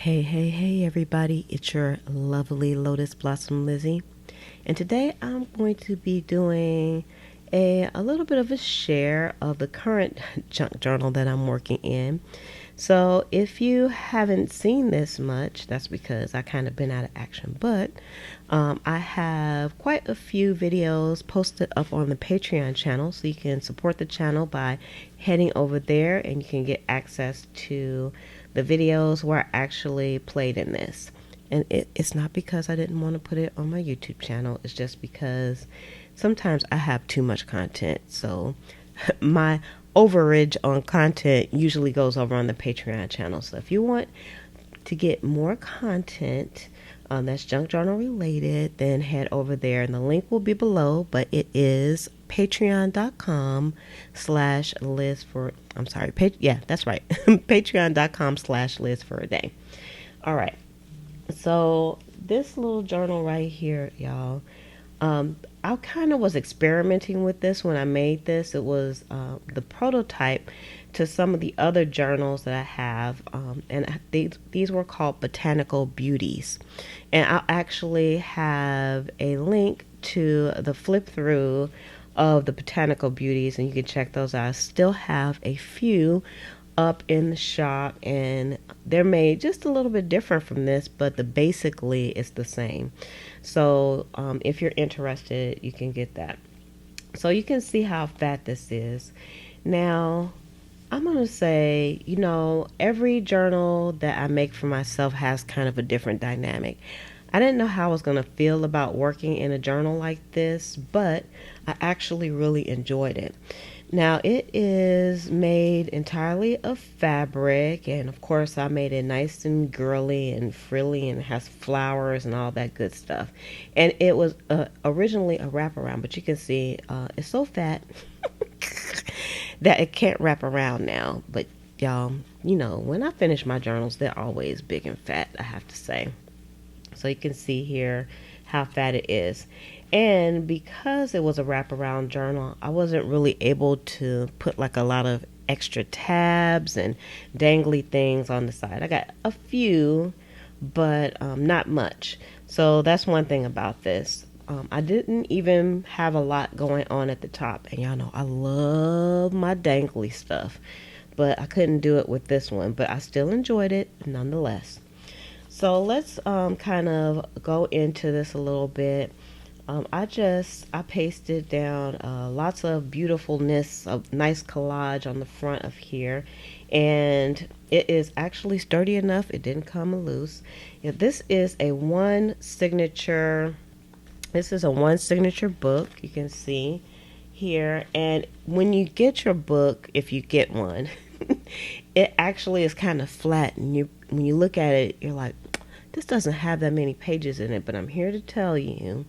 Hey, everybody, it's your lovely Lotus Blossom Lizzie. And today I'm going to be doing a little bit of a share of the current junk journal that I'm working in. So if you haven't seen this much, that's because I kind of been out of action. But I have quite a few videos posted up on the Patreon channel, so you can support the channel by heading over there and you can get access to the videos where I actually played in this. And it's not because I didn't want to put it on my YouTube channel. It's just because sometimes I have too much content. So my overage on content usually goes over on the Patreon channel. So if you want to get more content that's junk journal related, then head over there and the link will be below, but it is patreon.com/Liz for, I'm sorry, yeah, that's right. patreon.com/Liz for a day. All right. So this little journal right here, y'all, I kind of was experimenting with this when I made this. It was the prototype to some of the other journals that I have, and these were called Botanical Beauties. And I'll actually have a link to the flip through of the Botanical Beauties, and you can check those out. I still have a few up in the shop, and they're made just a little bit different from this, but basically it's the same. So if you're interested, you can get that. So you can see how fat this is. Now I'm going to say, every journal that I make for myself has kind of a different dynamic. I didn't know how I was going to feel about working in a journal like this, but I actually really enjoyed it. Now, it is made entirely of fabric, and of course I made it nice and girly and frilly and has flowers and all that good stuff. And it was originally a wraparound, but you can see it's so fat that it can't wrap around now. But y'all, when I finish my journals, they're always big and fat, I have to say. So you can see here how fat it is. And because it was a wraparound journal, I wasn't really able to put like a lot of extra tabs and dangly things on the side. I got a few, but not much. So that's one thing about this. I didn't even have a lot going on at the top. And y'all know I love my dangly stuff, but I couldn't do it with this one. But I still enjoyed it nonetheless. So let's kind of go into this a little bit. I pasted down lots of beautifulness, a nice collage on the front of here, and it is actually sturdy enough. It didn't come loose. Yeah, this is a one signature book, you can see here. And when you get your book, if you get one, it actually is kind of flat, and when you look at it, you're like, this doesn't have that many pages in it. But I'm here to tell you,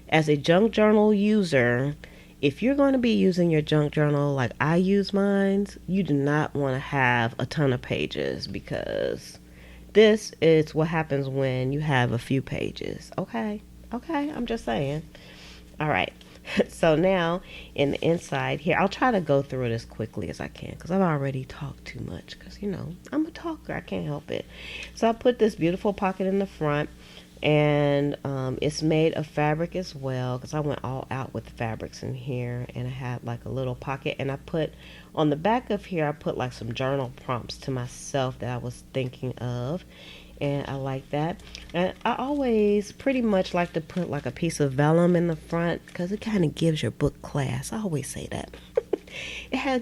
as a junk journal user, if you're going to be using your junk journal like I use mine, you do not want to have a ton of pages, because this is what happens when you have a few pages. Okay, I'm just saying. All right. So now in the inside here, I'll try to go through it as quickly as I can, because I've already talked too much, because I'm a talker, I can't help it. So I put this beautiful pocket in the front, and it's made of fabric as well, because I went all out with the fabrics in here. And I had like a little pocket, and I put on the back of here, I put like some journal prompts to myself that I was thinking of, and I like that. And I always pretty much like to put like a piece of vellum in the front, because it kind of gives your book class. I always say that.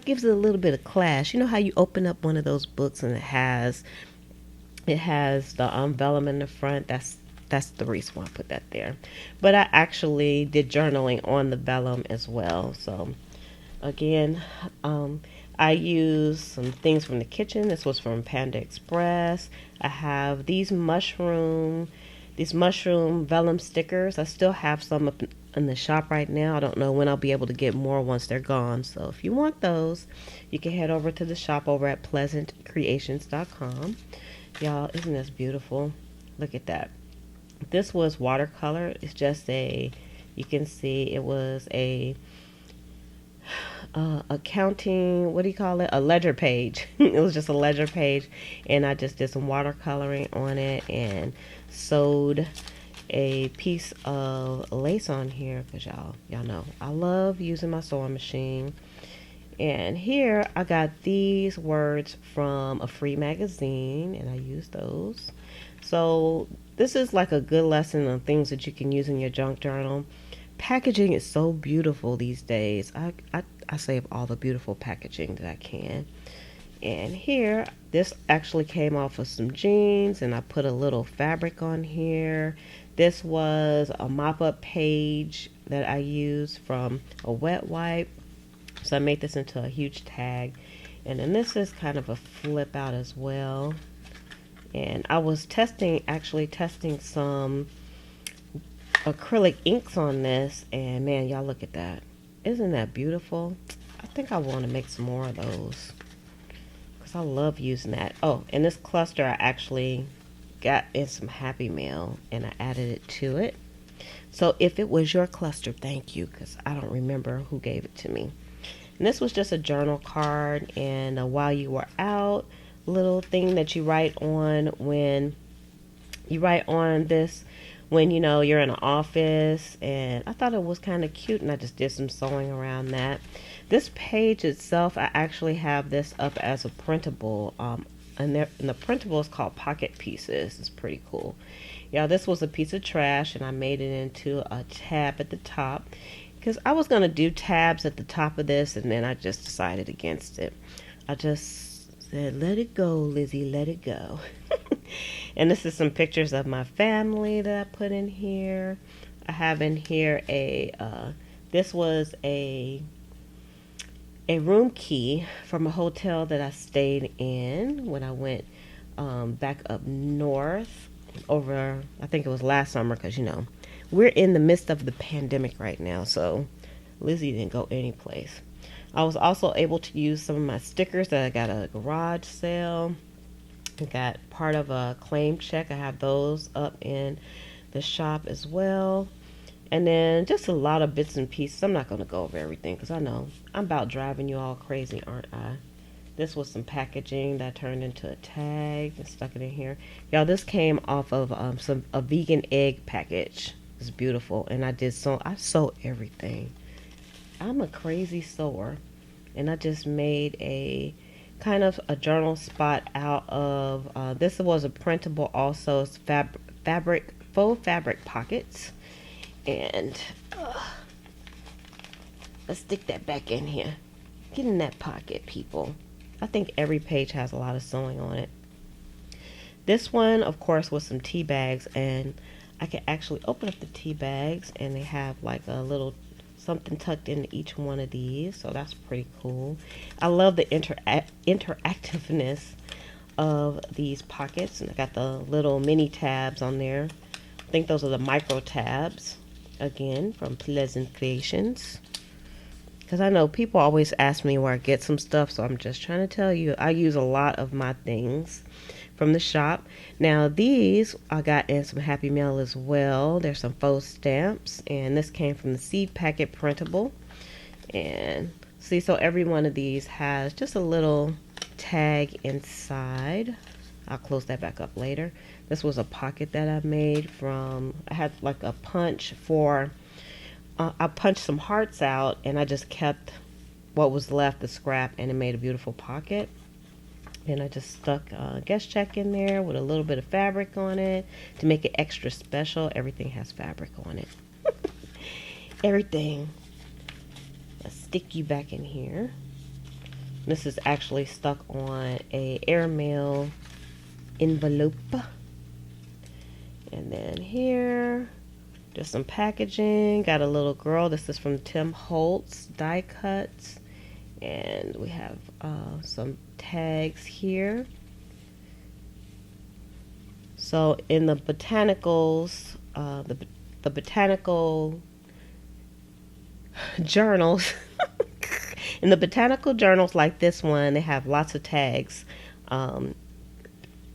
Gives it a little bit of class. You know how you open up one of those books and it has the vellum in the front? That's the reason why I put that there. But I actually did journaling on the vellum as well. So again, I used some things from the kitchen. This was from Panda Express. I have these mushroom vellum stickers. I still have some up in the shop right now. I don't know when I'll be able to get more once they're gone. So if you want those, you can head over to the shop over at pleasantcreations.com. Y'all, isn't this beautiful? Look at that. This was watercolor. It's just you can see it was a accounting, what do you call it? A ledger page. It was just a ledger page, and I just did some watercoloring on it and sewed a piece of lace on here because y'all know I love using my sewing machine. And here I got these words from a free magazine, and I used those. So this is like a good lesson on things that you can use in your junk journal. Packaging is so beautiful these days. I save all the beautiful packaging that I can. And here, this actually came off of some jeans, and I put a little fabric on here. This was a mop-up page that I used from a wet wipe. So I made this into a huge tag. And then this is kind of a flip out as well. And I was actually testing some acrylic inks on this, and man, y'all look at that. Isn't that beautiful? I think I want to make some more of those because I love using that. Oh, and this cluster I actually got in some Happy Mail, and I added it to it. So if it was your cluster, thank you, because I don't remember who gave it to me. And this was just a journal card, and while you were out, little thing that you write on when you write on this when you're in an office. And I thought it was kind of cute, and I just did some sewing around that. This page itself, I actually have this up as a printable, and the printable is called Pocket Pieces. It's pretty cool. Yeah, this was a piece of trash, and I made it into a tab at the top because I was going to do tabs at the top of this, and then I just decided against it. I just said, let it go, Lizzie, let it go. And this is some pictures of my family that I put in here. I have in here this was a room key from a hotel that I stayed in when I went back up north over, I think it was last summer, because we're in the midst of the pandemic right now, so Lizzie didn't go anyplace. I was also able to use some of my stickers that I got at a garage sale. I got part of a claim check. I have those up in the shop as well. And then just a lot of bits and pieces. I'm not going to go over everything because I know I'm about driving you all crazy, aren't I? This was some packaging that turned into a tag and stuck it in here. Y'all, this came off of a vegan egg package. It's beautiful. And I sew everything. I'm a crazy sewer. And I just made a kind of a journal spot out of, this was a printable also. It's faux fabric pockets. And let's stick that back in here. Get in that pocket, people. I think every page has a lot of sewing on it. This one, of course, was some tea bags, and I can actually open up the tea bags, and they have like a little something tucked into each one of these, so that's pretty cool. I love the interactiveness of these pockets, and I got the little mini tabs on there. I think those are the micro tabs, again, from Pleasant Creations. Because I know people always ask me where I get some stuff, so I'm just trying to tell you, I use a lot of my things from the shop. Now these I got in some Happy Mail as well. There's some faux stamps, and this came from the seed packet printable. And see, so every one of these has just a little tag inside. I'll close that back up later. This was a pocket that I made from, I had like a punch for, I punched some hearts out, and I just kept what was left, the scrap, and it made a beautiful pocket. And I just stuck a guest check in there with a little bit of fabric on it to make it extra special. Everything has fabric on it. Everything. Let's stick you back in here. This is actually stuck on a airmail envelope. And then here, just some packaging. Got a little girl. This is from Tim Holtz die cuts. And we have some tags here. So in the botanicals, the botanical journals, in the botanical journals like this one, they have lots of tags.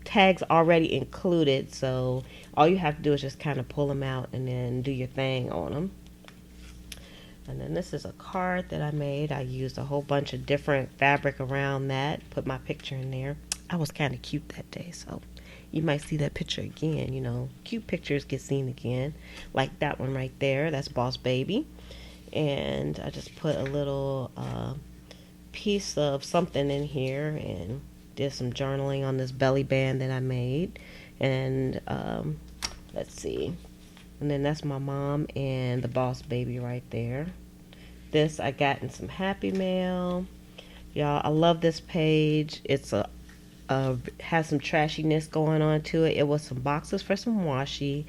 Tags already included, so all you have to do is just kind of pull them out and then do your thing on them. And then this is a card that I made. I used a whole bunch of different fabric around that, put my picture in there. I was kind of cute that day, so you might see that picture again. You know, cute pictures get seen again. Like that one right there, that's Boss Baby. And I just put a little piece of something in here and did some journaling on this belly band that I made. And let's see. And then that's my mom and the Boss Baby right there. This I got in some Happy Mail. Y'all, I love this page. It's has some trashiness going on to it. It was some boxes for some washi.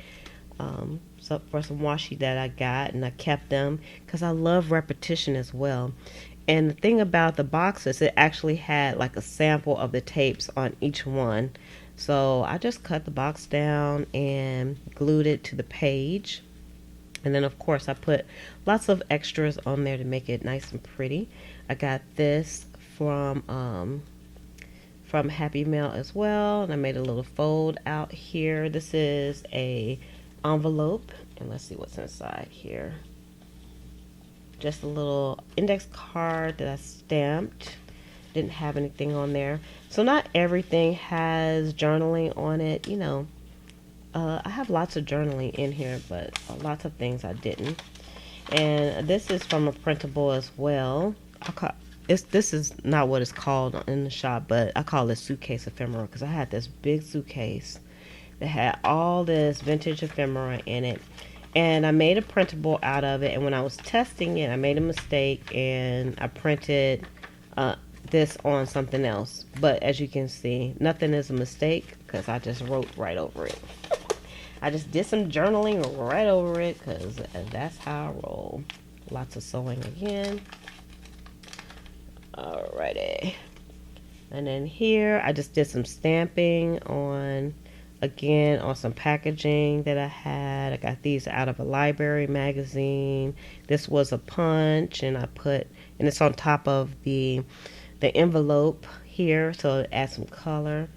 For some washi that I got, and I kept them because I love repetition as well. And the thing about the boxes, it actually had like a sample of the tapes on each one. So I just cut the box down and glued it to the page. And then of course I put lots of extras on there to make it nice and pretty. I got this from Happy Mail as well, and I made a little fold out here. This is a envelope, and let's see what's inside here. Just a little index card that I stamped. Didn't have anything on there, so not everything has journaling on it. You know, I have lots of journaling in here, but lots of things I didn't. And this is from a printable as well. This is not what it's called in the shop, but I call it suitcase ephemera because I had this big suitcase that had all this vintage ephemera in it, and I made a printable out of it. And when I was testing it, I made a mistake and I printed this on something else. But as you can see, nothing is a mistake because I just wrote right over it. I just did some journaling right over it because that's how I roll. Lots of sewing again. Alrighty. And then here I just did some stamping on some packaging that I had. I got these out of a library magazine. This was a punch, and and it's on top of the envelope here, so it adds some color.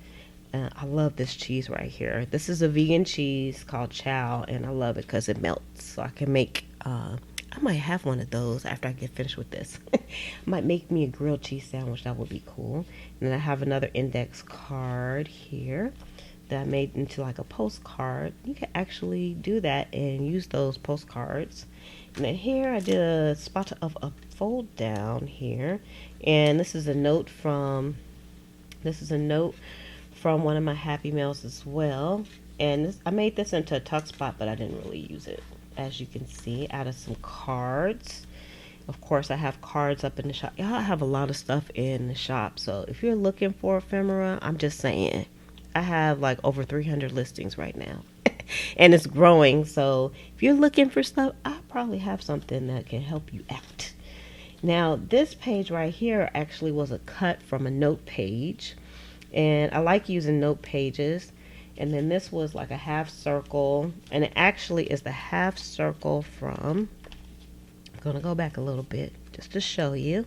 I love this cheese right here. This is a vegan cheese called Chow, and I love it because it melts. So I can make, I might have one of those after I get finished with this. I might make me a grilled cheese sandwich. That would be cool. And then I have another index card here that I made into like a postcard. You can actually do that and use those postcards. And then here I did a spot of a fold down here, and this is a note from one of my Happy Mails as well. And I made this into a tuck spot, but I didn't really use it, as you can see, out of some cards. Of course, I have cards up in the shop. Y'all, I have a lot of stuff in the shop, so if you're looking for ephemera, I'm just saying, I have like over 300 listings right now. And it's growing, so if you're looking for stuff, I probably have something that can help you out. Now, this page right here actually was a cut from a note page, and I like using note pages. And then this was like a half circle, and it actually is the half circle from, I'm going to go back a little bit just to show you,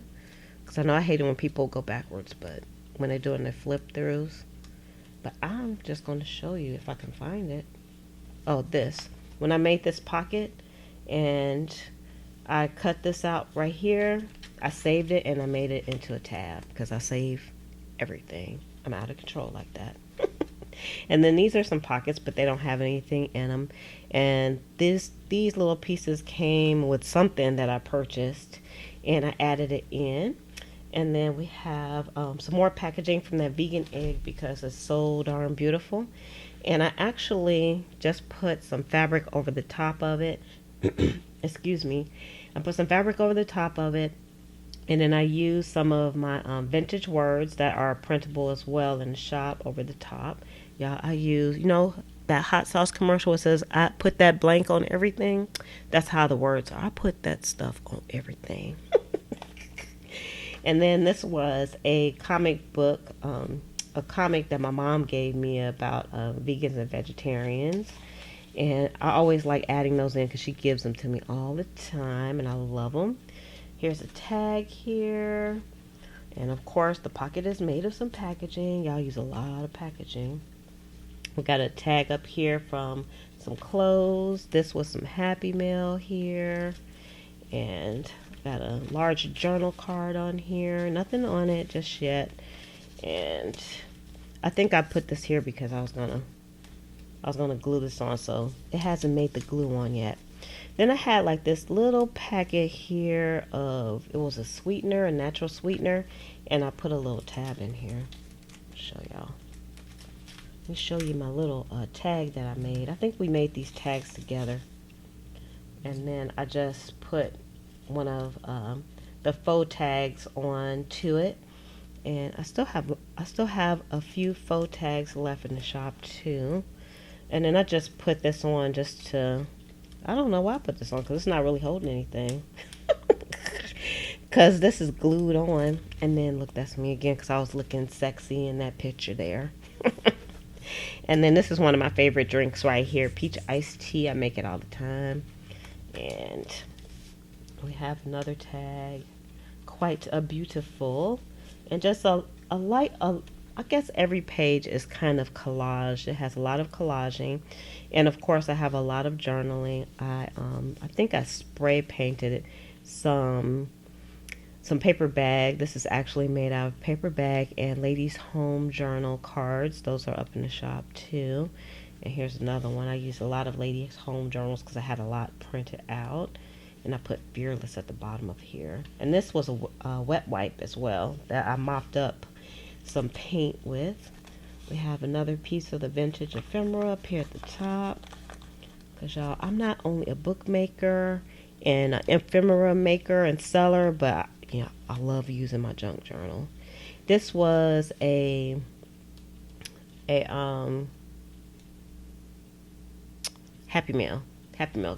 because I know I hate it when people go backwards, but when they're doing their flip throughs. But I'm just going to show you if I can find it. Oh, this. When I made this pocket and I cut this out right here, I saved it and I made it into a tab because I save everything. I'm out of control like that. And then these are some pockets, but they don't have anything in them. And these little pieces came with something that I purchased, and I added it in. And then we have some more packaging from that vegan egg because it's so darn beautiful. And I actually just put some fabric over the top of it. Excuse me. I put some fabric over the top of it. And then I used some of my vintage words that are printable as well in the shop over the top. Y'all, I use, that hot sauce commercial, it says, I put that blank on everything. That's how the words are. I put that stuff on everything. And then this was a comic book, a comic that my mom gave me about vegans and vegetarians. And I always like adding those in because she gives them to me all the time, and I love them. Here's a tag here. And of course, the pocket is made of some packaging. Y'all use a lot of packaging. We got a tag up here from some clothes. This was some Happy Mail here. And got a large journal card on here. Nothing on it just yet. And I think I put this here because I was gonna glue this on, so it hasn't made the glue on yet. Then I had like this little packet here of, it was a sweetener, a natural sweetener, and I put a little tab in here. Show y'all. Let me show you my little tag that I made. I think we made these tags together. And then I just put one of the faux tags onto it. And I still have a few faux tags left in the shop too. And then I just put this on just to, I don't know why I put this on because it's not really holding anything. Because this is glued on. And then look, that's me again because I was looking sexy in that picture there. And then this is one of my favorite drinks right here, peach iced tea. I make it all the time. And we have another tag, quite a beautiful, and just a light, I guess every page is kind of collage. It has a lot of collaging, and of course I have a lot of journaling. I think I spray painted some paper bag. This is actually made out of paper bag and ladies home journal cards. Those are up in the shop too. And here's another one. I use a lot of ladies home journals because I had a lot printed out. And I put Fearless at the bottom of here. And this was a wet wipe as well that I mopped up some paint with. We have another piece of the vintage ephemera up here at the top. Because y'all, I'm not only a bookmaker and an ephemera maker and seller, but you know, I love using my junk journal. This was a Happy Meal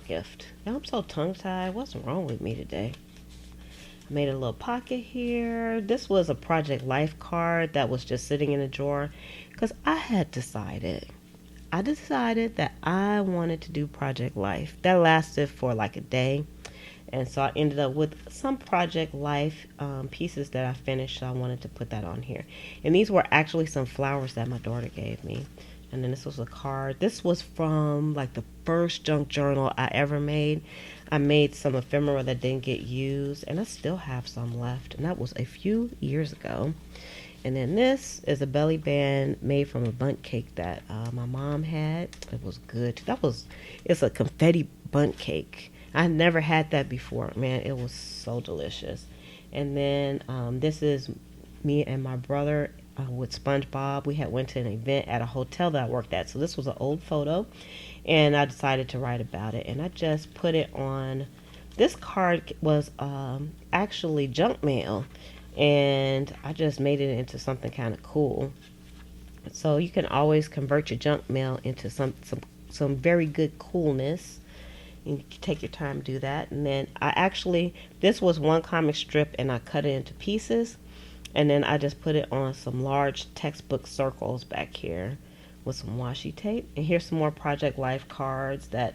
gift. Now I'm so tongue-tied. What's wrong with me today? I made a little pocket here. This was a Project Life card that was just sitting in a drawer because I decided that I wanted to do Project Life. That lasted for like a day. And so I ended up with some Project Life pieces that I finished. So I wanted to put that on here. And these were actually some flowers that my daughter gave me. And then this was a card. This was from like the first junk journal I ever made. I made some ephemera that didn't get used. And I still have some left. And that was a few years ago. And then this is a belly band made from a bundt cake that my mom had. It was good. It's a confetti bundt cake. I never had that before. Man, it was so delicious. And then this is me and my brother with SpongeBob. We had went to an event at a hotel that I worked at. So this was an old photo. And I decided to write about it. And I just put it on. This card was actually junk mail. And I just made it into something kind of cool. So you can always convert your junk mail into some very good coolness. You can take your time to do that. And then this was one comic strip and I cut it into pieces. And then I just put it on some large textbook circles back here with some washi tape. And here's some more Project Life cards that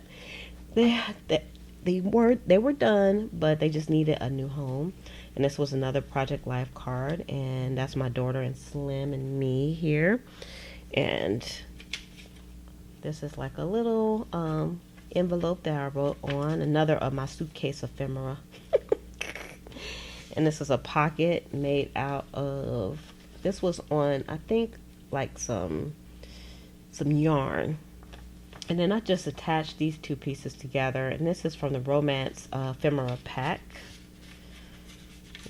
they were done, but they just needed a new home. And this was another Project Life card. And that's my daughter and Slim and me here. And this is like a little envelope that I wrote on, another of my suitcase ephemera. And this is a pocket made out of, this was on, I think, like some yarn. And then I just attached these two pieces together. And this is from the Romance ephemera pack.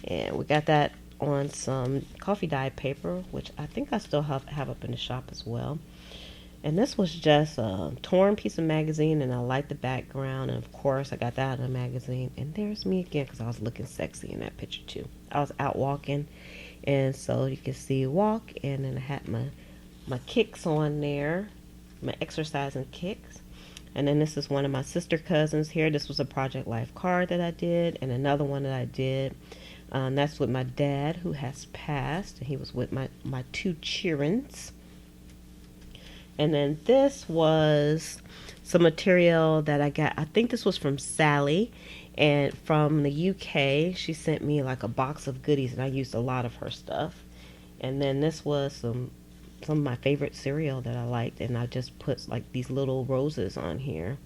And we got that on some coffee dye paper, which I think I still have up in the shop as well. And this was just a torn piece of magazine, and I liked the background. And of course, I got that in a magazine. And there's me again because I was looking sexy in that picture too. I was out walking, and so you can see walk. And then I had my kicks on there, my exercising kicks. And then this is one of my sister cousins here. This was a Project Life card that I did, and another one that I did. That's with my dad, who has passed. And he was with my two cheerins. And then this was some material that I got. I think this was from Sally. And from the UK, she sent me like a box of goodies. And I used a lot of her stuff. And then this was some of my favorite cereal that I liked. And I just put like these little roses on here.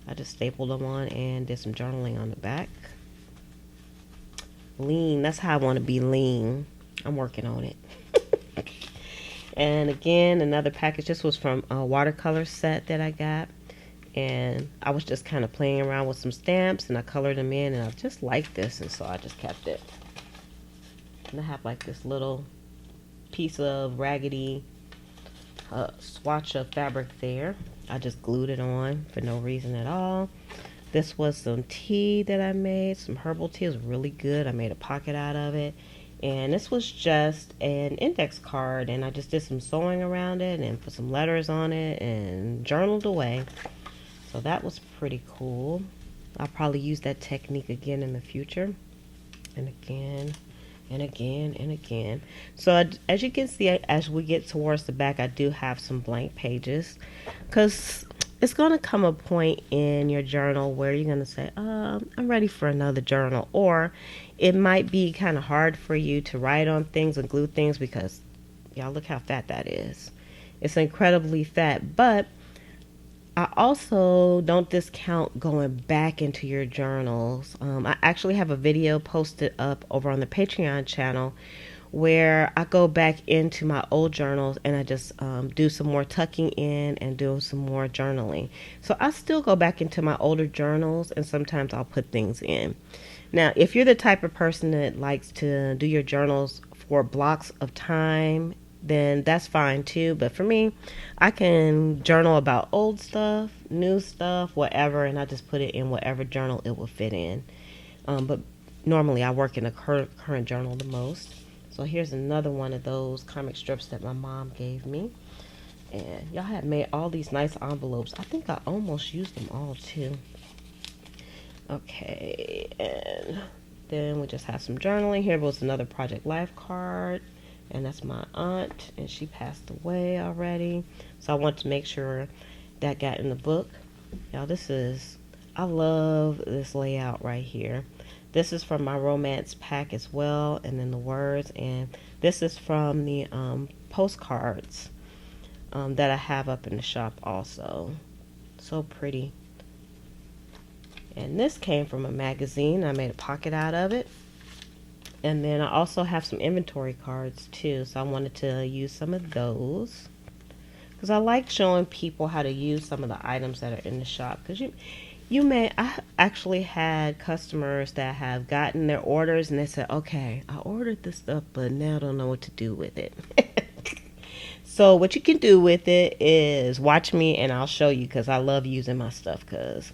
I just stapled them on and did some journaling on the back. Lean. That's how I want to be lean. I'm working on it. And again, another package. This was from a watercolor set that I got. And I was just kind of playing around with some stamps, and I colored them in, and I just liked this, and so I just kept it. And I have like this little piece of raggedy swatch of fabric there. I just glued it on for no reason at all. This was some tea that I made, some herbal tea. It was really good. I made a pocket out of it. And this was just an index card, and I just did some sewing around it and put some letters on it and journaled away. So that was pretty cool. I'll probably use that technique again in the future. And again, and again, and again. So as you can see, as we get towards the back, I do have some blank pages. Because it's going to come a point in your journal where you're going to say, I'm ready for another journal. Or it might be kind of hard for you to write on things and glue things because, y'all, look how fat that is. It's incredibly fat. But I also don't discount going back into your journals. I actually have a video posted up over on the Patreon channel where I go back into my old journals and I just do some more tucking in and do some more journaling. So I still go back into my older journals and sometimes I'll put things in. Now, if you're the type of person that likes to do your journals for blocks of time, then that's fine too. But for me, I can journal about old stuff, new stuff, whatever, and I just put it in whatever journal it will fit in. But normally I work in a current journal the most. So here's another one of those comic strips that my mom gave me. And y'all have made all these nice envelopes. I think I almost used them all too. Okay, and then we just have some journaling. Here was another Project Life card. And that's my aunt, and she passed away already. So I want to make sure that got in the book. Y'all, I love this layout right here. This is from my romance pack as well, and then the words. And this is from the postcards that I have up in the shop also. So pretty. And this came from a magazine. I made a pocket out of it. And then I also have some inventory cards too, so I wanted to use some of those because I like showing people how to use some of the items that are in the shop. Because I actually had customers that have gotten their orders and they said, okay, I ordered this stuff, but now I don't know what to do with it. So what you can do with it is watch me and I'll show you because I love using my stuff. Because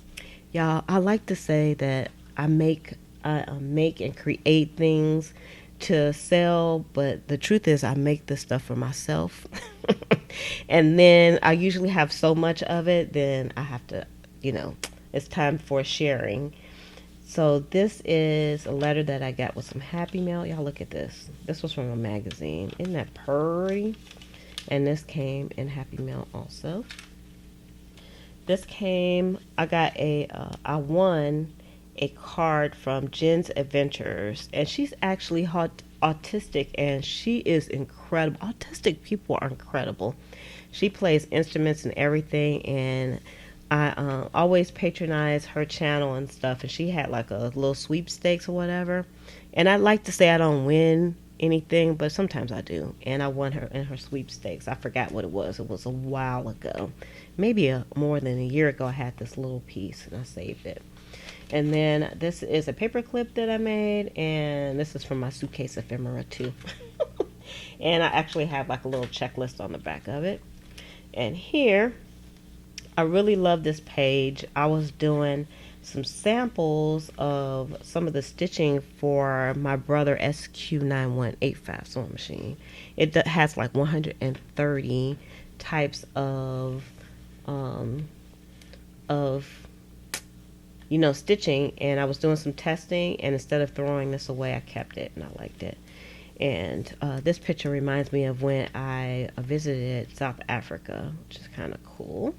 y'all, I like to say that I make and create things to sell, but the truth is I make this stuff for myself. And then I usually have so much of it, then I have to, it's time for sharing. So this is a letter that I got with some Happy Mail. Y'all look at this. This was from a magazine. Isn't that pretty? And this came in Happy Mail also. This came, I won a card from Jen's Adventures, and she's actually autistic, and she is incredible. Autistic people are incredible. She plays instruments and everything, and I always patronize her channel and stuff, and she had like a little sweepstakes or whatever, and I like to say I don't win anything, but sometimes I do, and I won her in her sweepstakes. I forgot what it was. It was a while ago, maybe more than a year ago. I had this little piece and I saved it. And then this is a paper clip that I made, and this is from my suitcase ephemera too. And I actually have like a little checklist on the back of it. And here, I really love this page. I was doing some samples of some of the stitching for my brother SQ9185 sewing machine. It has like 130 types of stitching, and I was doing some testing, and instead of throwing this away, I kept it, and I liked it. And this picture reminds me of when I visited South Africa, which is kind of cool.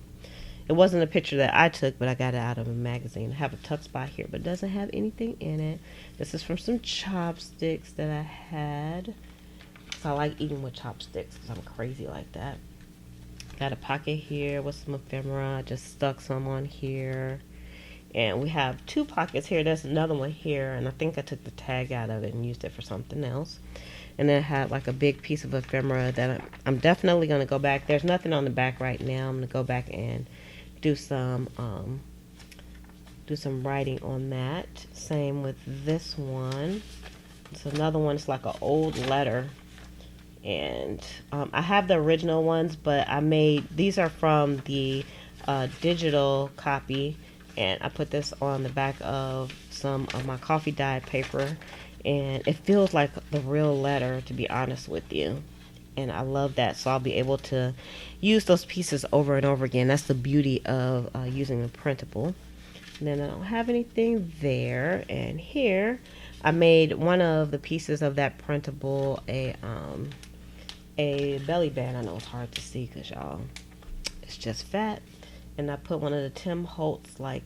It wasn't a picture that I took, but I got it out of a magazine. I have a tuck spot here, but it doesn't have anything in it. This is from some chopsticks that I had. So I like eating with chopsticks because I'm crazy like that. Got a pocket here with some ephemera. I just stuck some on here. And we have 2 pockets here. There's another one here, and I think I took the tag out of it and used it for something else. And then it had like a big piece of ephemera that I'm definitely going to go back. There's nothing on the back right now. I'm going to go back and do some writing on that. Same with this one. It's another one. It's like an old letter. And I have the original ones, but these are from the digital copy, and I put this on the back of some of my coffee dyed paper, and it feels like the real letter, to be honest with you. And I love that, so I'll be able to use those pieces over and over again. That's the beauty of using a printable. And then I don't have anything there. And here I made one of the pieces of that printable a belly band. I know it's hard to see because y'all, it's just fat. And I put one of the Tim Holtz like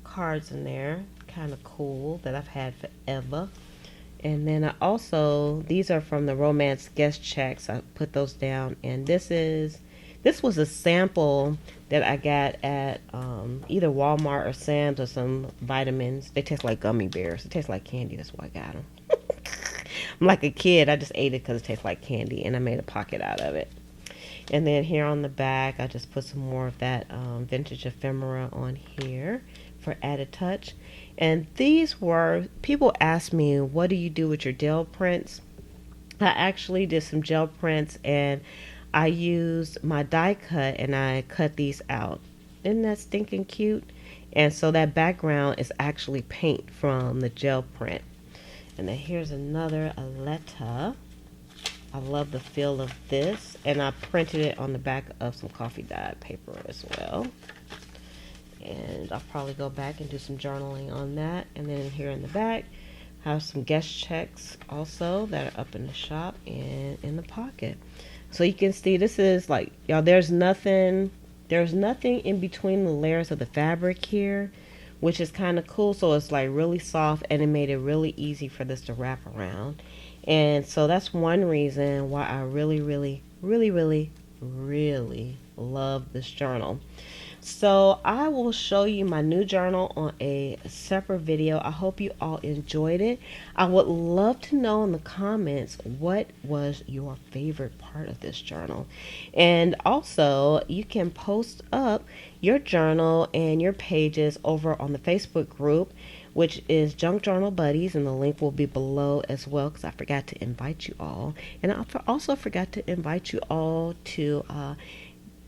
cards in there, kind of cool, that I've had forever. And then I also, these are from the romance guest checks. I put those down, and this was a sample that I got at either Walmart or Sam's, or some vitamins. They taste like gummy bears. It tastes like candy. That's why I got them. I'm like a kid. I just ate it because it tastes like candy, and I made a pocket out of it. And then here on the back, I just put some more of that vintage ephemera on here for added touch. And these were, people ask me, what do you do with your gel prints? I actually did some gel prints, and I used my die cut, and I cut these out. Isn't that stinking cute? And so that background is actually paint from the gel print. And then here's another Aletta. I love the feel of this, and I printed it on the back of some coffee dyed paper as well. And I'll probably go back and do some journaling on that. And then here in the back, I have some guest checks also that are up in the shop and in the pocket. So you can see this is like, y'all, there's nothing in between the layers of the fabric here, which is kind of cool. So it's like really soft, and it made it really easy for this to wrap around. And so that's one reason why I really, really, really, really, really love this journal. So I will show you my new journal on a separate video. I hope you all enjoyed it. I would love to know in the comments what was your favorite part of this journal. And also, you can post up your journal and your pages over on the Facebook group, which is Junk Journal Buddies, and the link will be below as well, because I forgot to invite you all. And I also forgot to invite you all to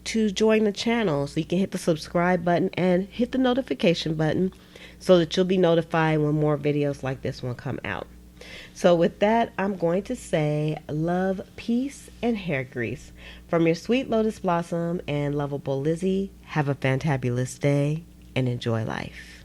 join the channel, so you can hit the subscribe button and hit the notification button so that you'll be notified when more videos like this one come out. So with that, I'm going to say love, peace, and hair grease. From your sweet Lotus Blossom and lovable Lizzie, have a fantabulous day and enjoy life.